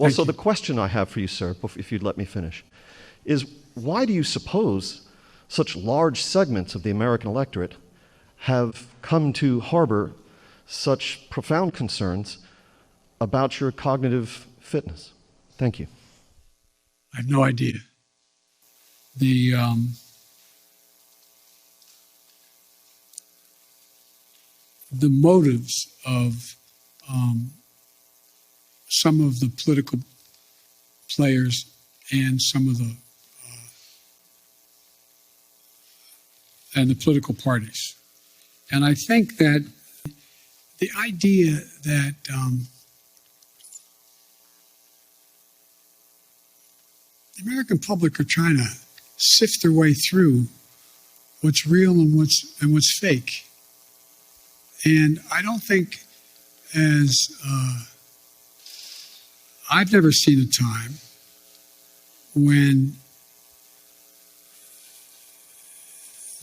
Well, so the question I have for you, sir, if you'd let me finish, is why do you suppose such large segments of the American electorate have come to harbor such profound concerns about your cognitive fitness? Thank you. I have no idea. The motives of some of the political players and some of the political parties. And I think that the idea that the American public are trying to sift their way through what's real and what's fake. And I don't think I've never seen a time when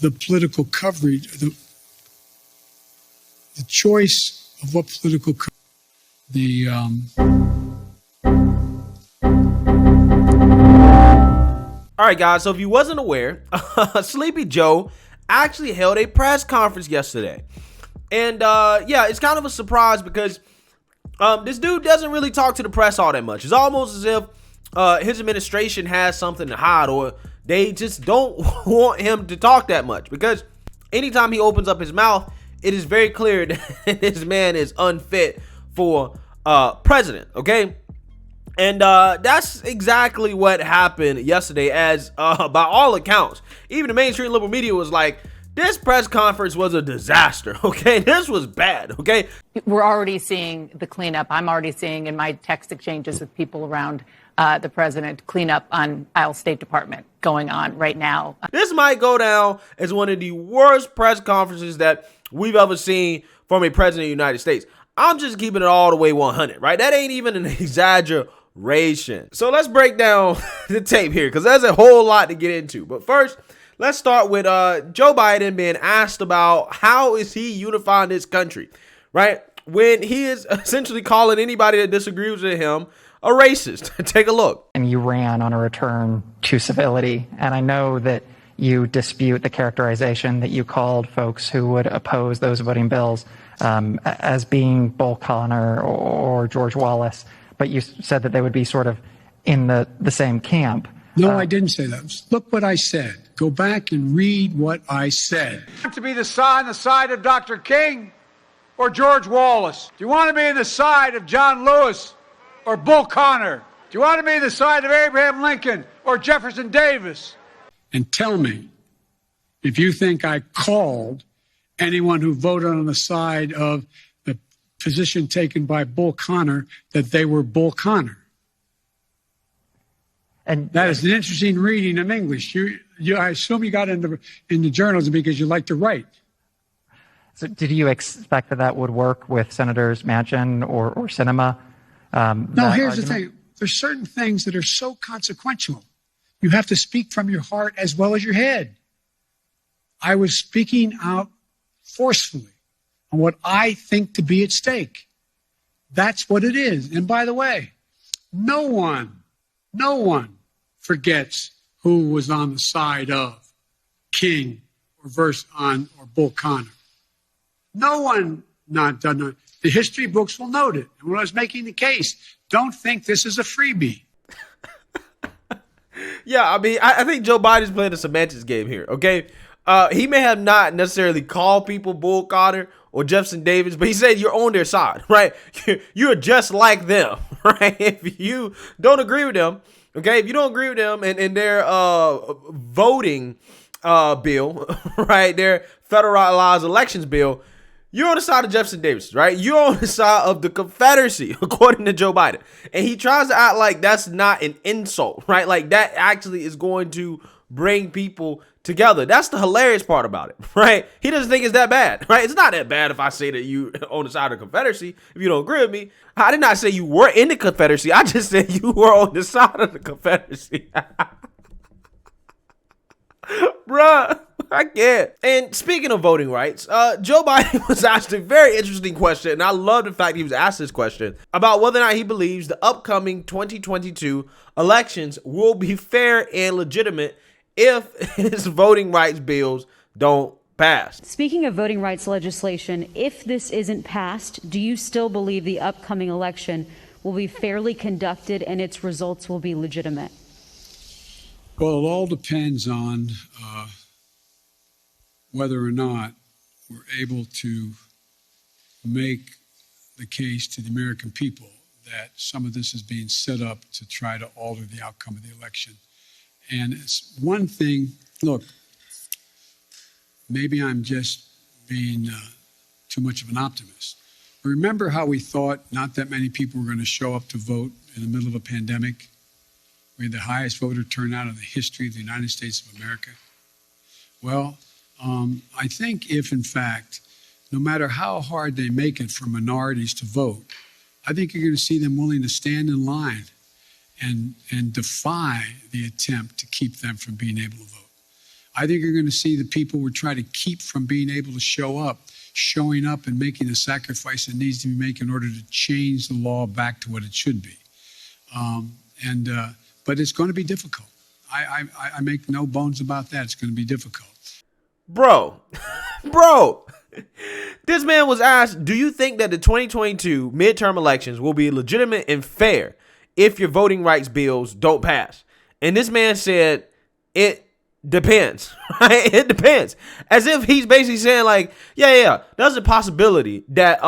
the political coverage, the choice of what political All right, guys, so if you wasn't aware, Sleepy Joe actually held a press conference yesterday. And yeah, it's kind of a surprise because this dude doesn't really talk to the press all that much. It's almost as if his administration has something to hide, or they just don't want him to talk that much, because anytime he opens up his mouth, it is very clear that this man is unfit for president, okay? And that's exactly what happened yesterday, as by all accounts, even the mainstream liberal media was like, this press conference was a disaster, okay? This was bad, okay? We're already seeing the cleanup. I'm already seeing in my text exchanges with people around the president, cleanup on aisle State Department going on right now. This might go down as one of the worst press conferences that we've ever seen from a president of the United States. I'm just keeping it all the way 100, right? That ain't even an exaggeration. So let's break down the tape here, because there's a whole lot to get into. But first, let's start with Joe Biden being asked about how is he unifying this country, right? When he is essentially calling anybody that disagrees with him a racist. Take a look. And you ran on a return to civility. And I know that you dispute the characterization that you called folks who would oppose those voting bills as being Bull Connor or George Wallace, but you said that they would be sort of in the same camp. No, I didn't say that. Look what I said. Go back and read what I said. To be on the side of Dr. King or George Wallace? Do you want to be on the side of John Lewis or Bull Connor? Do you want to be on the side of Abraham Lincoln or Jefferson Davis? And tell me if you think I called anyone who voted on the side of the position taken by Bull Connor that they were Bull Connor. And that is an interesting reading of English. I assume you got into journalism because you like to write. So did you expect that would work with Senators Manchin or Sinema? No, here's the thing. There's certain things that are so consequential. You have to speak from your heart as well as your head. I was speaking out forcefully on what I think to be at stake. That's what it is. And by the way, no one forgets who was on the side of King or Bull Connor. No one doesn't know. The history books will note it. And when I was making the case, don't think this is a freebie. Yeah, I mean, I think Joe Biden's playing a semantics game here, okay? He may have not necessarily called people Bull Connor or Jefferson Davis, but he said you're on their side, right? You're just like them, right? If you don't agree with them, okay? If you don't agree with them and their voting bill, right? Their federalized elections bill, you're on the side of Jefferson Davis, right? You're on the side of the Confederacy, according to Joe Biden. And he tries to act like that's not an insult, right? Like that actually is going to bring people together. That's the hilarious part about it, right? He doesn't think it's that bad, right? It's not that bad if I say that you on the side of the Confederacy, if you don't agree with me. I did not say you were in the Confederacy. I just said you were on the side of the Confederacy. Bruh. I can't. And speaking of voting rights, Joe Biden was asked a very interesting question, and I love the fact he was asked this question about whether or not he believes the upcoming 2022 elections will be fair and legitimate if his voting rights bills don't pass. Speaking of voting rights legislation, if this isn't passed, do you still believe the upcoming election will be fairly conducted and its results will be legitimate? Well, it all depends on whether or not we're able to make the case to the American people that some of this is being set up to try to alter the outcome of the election. And it's one thing, look, maybe I'm just being too much of an optimist. Remember how we thought not that many people were going to show up to vote in the middle of a pandemic? We had the highest voter turnout in the history of the United States of America. Well, I think if, in fact, no matter how hard they make it for minorities to vote, I think you're going to see them willing to stand in line and defy the attempt to keep them from being able to vote. I think you're going to see the people who try to keep from being able to show up, showing up and making the sacrifice that needs to be made in order to change the law back to what it should be. But it's going to be difficult. I make no bones about that. It's going to be difficult. Bro, this man was asked, do you think that the 2022 midterm elections will be legitimate and fair if your voting rights bills don't pass? And this man said, it depends, right? It depends. As if he's basically saying like, yeah, there's a possibility that,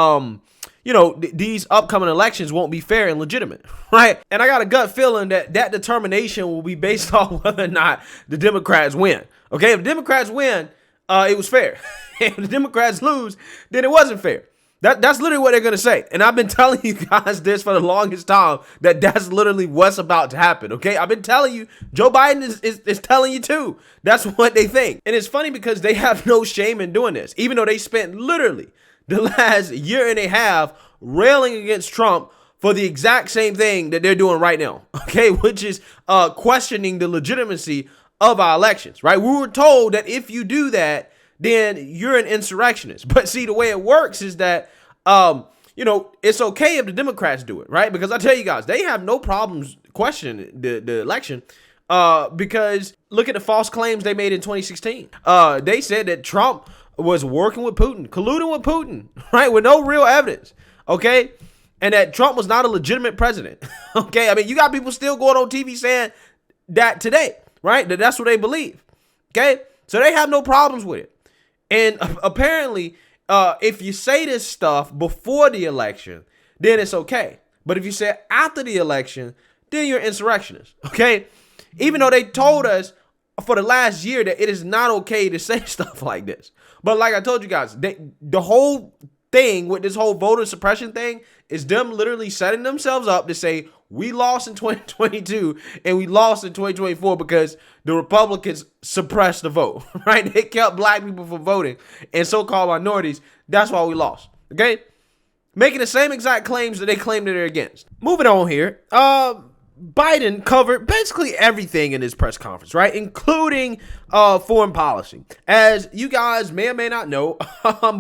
these upcoming elections won't be fair and legitimate, right? And I got a gut feeling that determination will be based on whether or not the Democrats win. Okay, if the Democrats win, it was fair. If the Democrats lose, then it wasn't fair. That's literally what they're going to say. And I've been telling you guys this for the longest time, that's literally what's about to happen, okay? I've been telling you, Joe Biden is telling you too. That's what they think. And it's funny because they have no shame in doing this, even though they spent literally the last year and a half railing against Trump for the exact same thing that they're doing right now, okay? Which is questioning the legitimacy of our elections, right? We were told that if you do that, then you're an insurrectionist. But see, the way it works is that, it's okay if the Democrats do it, right? Because I tell you guys, they have no problems questioning the election because look at the false claims they made in 2016. They said that Trump was working with Putin, colluding with Putin, right? With no real evidence, okay? And that Trump was not a legitimate president, okay? I mean, you got people still going on TV saying that today, right? That's what they believe, okay? So they have no problems with it. And apparently, if you say this stuff before the election, then it's okay. But if you say it after the election, then you're an insurrectionist, okay? Even though they told us for the last year that it is not okay to say stuff like this. But like I told you guys, the whole thing with this whole voter suppression thing is them literally setting themselves up to say, we lost in 2022 and we lost in 2024 because the Republicans suppressed the vote, right? They kept black people from voting and so-called minorities. That's why we lost, okay? Making the same exact claims that they claim that they're against. Moving on here, Biden covered basically everything in his press conference, right? Including foreign policy. As you guys may or may not know,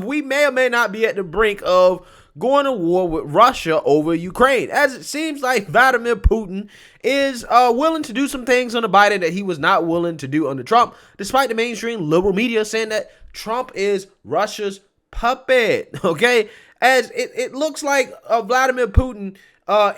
we may or may not be at the brink of going to war with Russia over Ukraine, as it seems like Vladimir Putin is willing to do some things under Biden that he was not willing to do under Trump, despite the mainstream liberal media saying that Trump is Russia's puppet, okay? As it looks like Vladimir Putin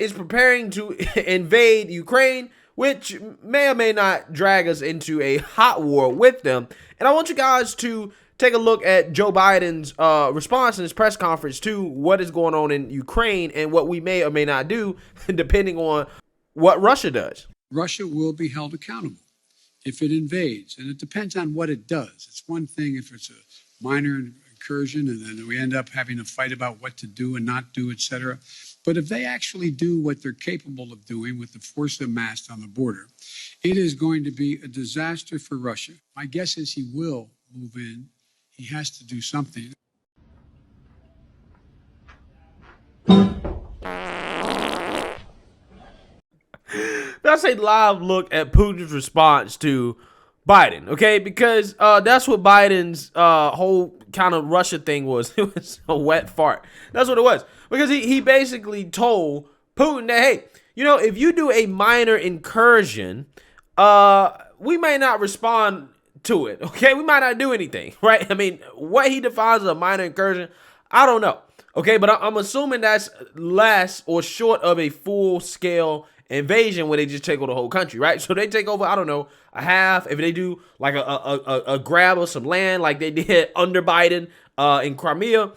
is preparing to invade Ukraine, which may or may not drag us into a hot war with them. And I want you guys to take a look at Joe Biden's response in his press conference to what is going on in Ukraine and what we may or may not do, depending on what Russia does. Russia will be held accountable if it invades, and it depends on what it does. It's one thing if it's a minor incursion and then we end up having a fight about what to do and not do, etc. But if they actually do what they're capable of doing with the force amassed on the border, it is going to be a disaster for Russia. My guess is he will move in. He has to do something. That's a live look at Putin's response to Biden, okay? Because that's what Biden's whole kind of Russia thing was. It was a wet fart. That's what it was. Because he basically told Putin that, hey, you know, if you do a minor incursion, we may not respond to it, okay? We might not do anything, right? I mean, what he defines as a minor incursion, I don't know, okay? But I'm assuming that's less or short of a full-scale invasion where they just take over the whole country, right? So they take over, I don't know, a half. If they do like a grab of some land like they did under Biden in Crimea,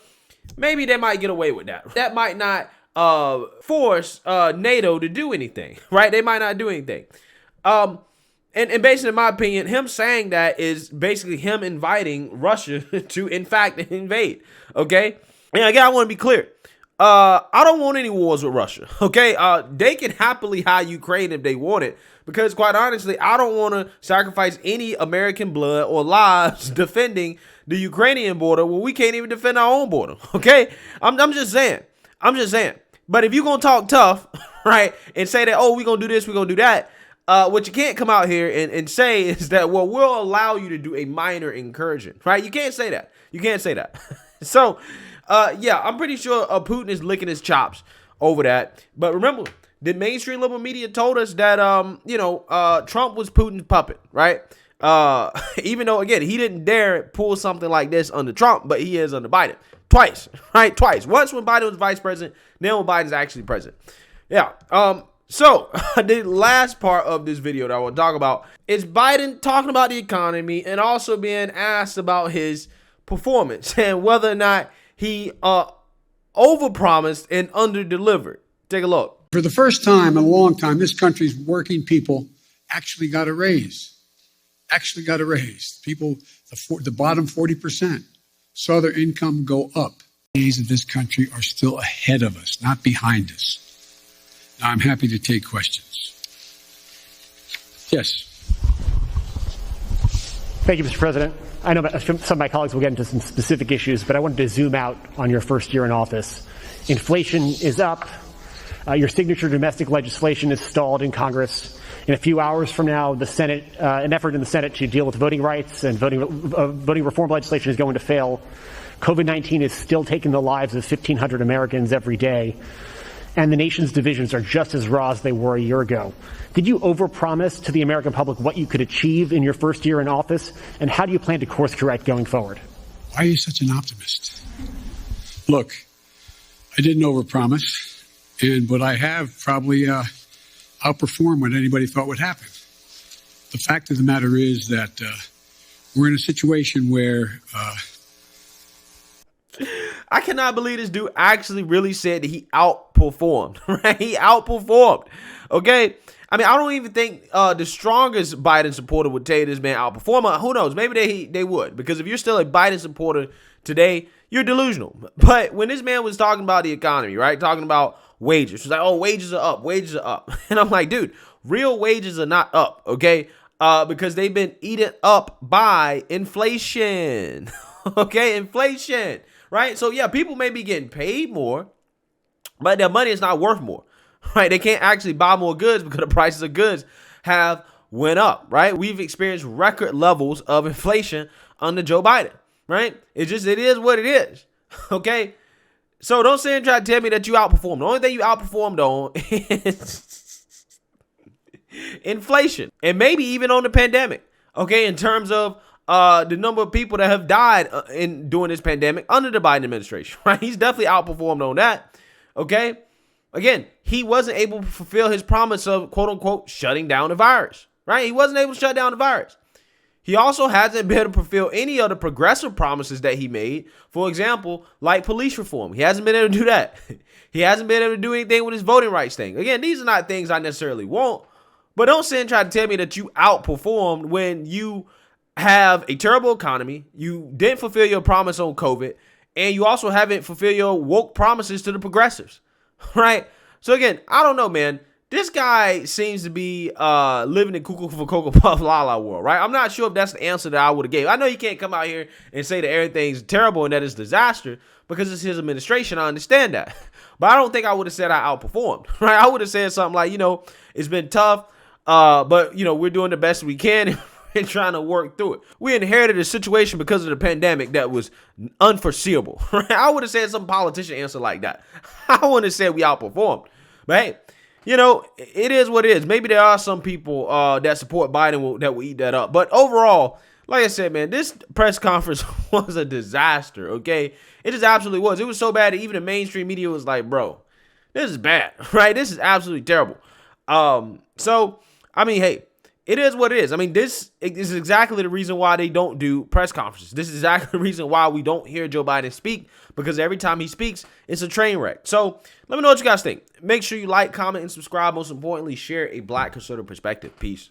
maybe they might get away with that. That might not force NATO to do anything, right? They might not do anything. And basically, in my opinion, him saying that is basically him inviting Russia to, in fact, invade, okay? And again, I want to be clear. I don't want any wars with Russia, okay? They can happily hire Ukraine if they want it, because quite honestly, I don't want to sacrifice any American blood or lives defending the Ukrainian border when we can't even defend our own border, okay? I'm just saying. But if you're going to talk tough, right, and say that, oh, we're going to do this, we're going to do that, what you can't come out here and say is that, well, we'll allow you to do a minor incursion, right? You can't say that. You can't say that. So, yeah, I'm pretty sure Putin is licking his chops over that. But remember, the mainstream liberal media told us that, Trump was Putin's puppet, right? Even though, again, he didn't dare pull something like this under Trump, but he is under Biden. Twice, right? Twice. Once when Biden was vice president, then when Biden's actually president. Yeah. So the last part of this video that I want to talk about is Biden talking about the economy and also being asked about his performance and whether or not he overpromised and underdelivered. Take a look. For the first time in a long time, this country's working people actually got a raise. People, the bottom 40%, saw their income go up. The days of this country are still ahead of us, not behind us. Now, I'm happy to take questions. Yes. Thank you, Mr. President. I know some of my colleagues will get into some specific issues, but I wanted to zoom out on your first year in office. Inflation is up. Your signature domestic legislation is stalled in Congress. In a few hours from now, the Senate, an effort in the Senate to deal with voting rights and voting reform legislation is going to fail. COVID-19 is still taking the lives of 1,500 Americans every day, and the nation's divisions are just as raw as they were a year ago. Did you overpromise to the American public what you could achieve in your first year in office, and how do you plan to course correct going forward? Why are you such an optimist? Look, I didn't overpromise, but I have probably outperformed what anybody thought would happen. The fact of the matter is that we're in a situation where I cannot believe this dude actually really said that he outperformed, right? He outperformed, okay? I mean, I don't even think the strongest Biden supporter would tell you this man outperformed. Who knows? Maybe they would, because if you're still a Biden supporter today, you're delusional. But when this man was talking about the economy, right, talking about wages, he's like, oh, wages are up. And I'm like, dude, real wages are not up, okay? Because they've been eaten up by inflation, okay? Inflation, right? So, yeah, people may be getting paid more, but their money is not worth more, right? They can't actually buy more goods because the prices of goods have went up, right? We've experienced record levels of inflation under Joe Biden, right? It is what it is, okay? So don't sit and try to tell me that you outperformed. The only thing you outperformed on is inflation, and maybe even on the pandemic, okay, in terms of the number of people that have died during this pandemic under the Biden administration, right? He's definitely outperformed on that, okay? Again, he wasn't able to fulfill his promise of, quote unquote, shutting down the virus, right? He wasn't able to shut down the virus. He also hasn't been able to fulfill any of the progressive promises that he made. For example, like police reform. He hasn't been able to do that. He hasn't been able to do anything with his voting rights thing. Again, these are not things I necessarily want, but don't sit and try to tell me that you outperformed when you have a terrible economy, you didn't fulfill your promise on COVID, and you also haven't fulfilled your woke promises to the progressives, right? So again, I don't know, man. This guy seems to be living in cuckoo for Cocoa Puff La La world, right? I'm not sure if that's the answer that I would have gave. I know you can't come out here and say that everything's terrible and that it's disaster because it's his administration. I understand that. But I don't think I would have said I outperformed, right? I would have said something like, it's been tough, but, we're doing the best we can. and trying to work through it. We inherited a situation because of the pandemic that was unforeseeable. Right? I would have said some politician answer like that. I wouldn't have said we outperformed. But hey, you know, it is what it is. Maybe there are some people that support Biden that will eat that up. But overall, like I said, man, this press conference was a disaster, okay? It just absolutely was. It was so bad that even the mainstream media was like, bro, this is bad, right? This is absolutely terrible. So, I mean, hey, it is what it is. I mean, this is exactly the reason why they don't do press conferences. This is exactly the reason why we don't hear Joe Biden speak, because every time he speaks, it's a train wreck. So let me know what you guys think. Make sure you like, comment, and subscribe. Most importantly, share a Black conservative perspective. Peace.